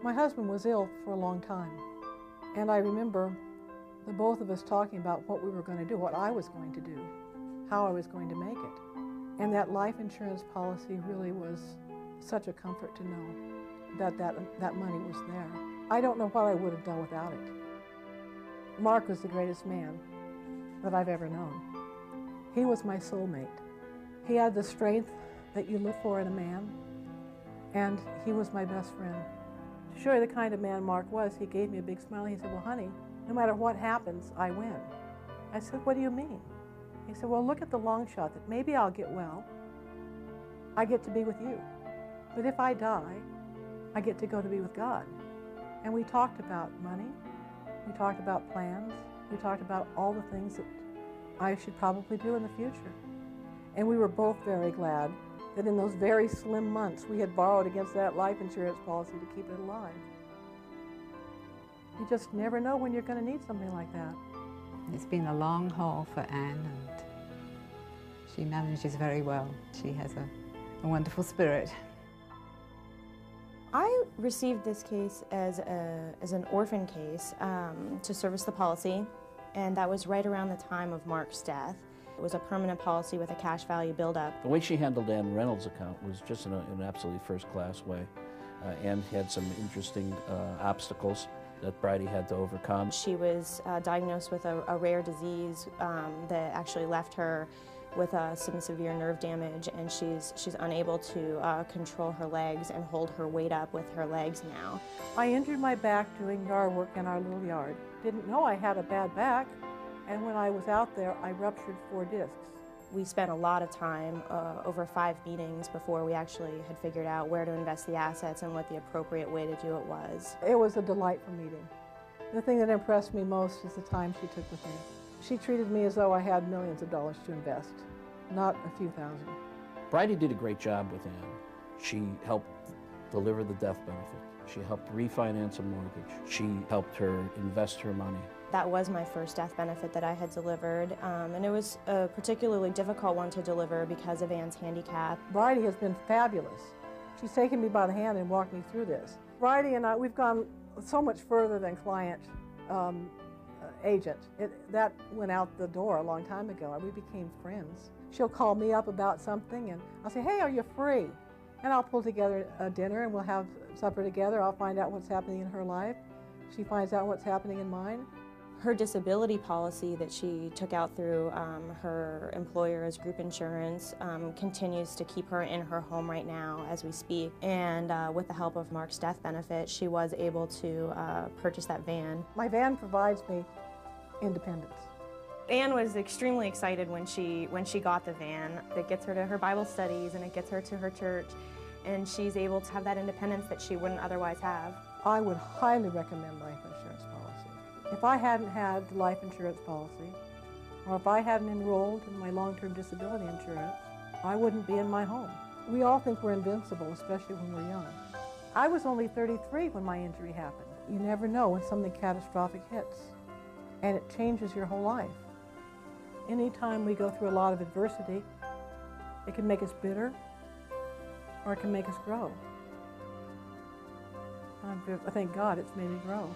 My husband was ill for a long time, and I remember the both of us talking about what we were going to do, what I was going to do, how I was going to make it. And that life insurance policy really was such a comfort to know that that money was there. I don't know what I would have done without it. Mark was the greatest man that I've ever known. He was my soulmate. He had the strength that you look for in a man, and he was my best friend. To show you the kind of man Mark was, he gave me a big smile. He said, "Well, honey, no matter what happens, I win." I said, "What do you mean?" He said, "Well, look at the long shot that maybe I'll get well. I get to be with you. But if I die, I get to go to be with God." And we talked about money. We talked about plans. We talked about all the things that I should probably do in the future. And we were both very glad that in those very slim months we had borrowed against that life insurance policy to keep it alive. You just never know when you're going to need something like that. It's been a long haul for Anne, and she manages very well. She has a wonderful spirit. I received this case as an orphan case to service the policy, and that was right around the time of Mark's death. It was a permanent policy with a cash value buildup. The way she handled Anne Reynolds' account was just in an absolutely first-class way. Anne had some interesting obstacles that Bridie had to overcome. She was diagnosed with a rare disease that actually left her with some severe nerve damage, and she's unable to control her legs and hold her weight up with her legs now. I injured my back doing yard work in our little yard. Didn't know I had a bad back, and when I was out there, I ruptured 4 discs. We spent a lot of time, over 5 meetings, before we actually had figured out where to invest the assets and what the appropriate way to do it was. It was a delightful meeting. The thing that impressed me most is the time she took with me. She treated me as though I had millions of dollars to invest, not a few thousand. Bridie did a great job with Anne. She helped deliver the death benefit. She helped refinance a mortgage. She helped her invest her money. That was my first death benefit that I had delivered, and it was a particularly difficult one to deliver because of Anne's handicap. Bridie has been fabulous. She's taken me by the hand and walked me through this. Bridie and I, we've gone so much further than client agent. That went out the door a long time ago, and we became friends. She'll call me up about something, and I'll say, "Hey, are you free?" And I'll pull together a dinner, and we'll have supper together. I'll find out what's happening in her life. She finds out what's happening in mine. Her disability policy that she took out through her employer's group insurance continues to keep her in her home right now as we speak. And with the help of Mark's death benefit, she was able to purchase that van. My van provides me independence. Anne was extremely excited when she got the van. It gets her to her Bible studies and it gets her to her church, and she's able to have that independence that she wouldn't otherwise have. I would highly recommend life insurance policy. If I hadn't had the life insurance policy, or if I hadn't enrolled in my long-term disability insurance, I wouldn't be in my home. We all think we're invincible, especially when we're young. I was only 33 when my injury happened. You never know when something catastrophic hits, and it changes your whole life. Anytime we go through a lot of adversity, it can make us bitter, or it can make us grow. I thank God it's made me grow.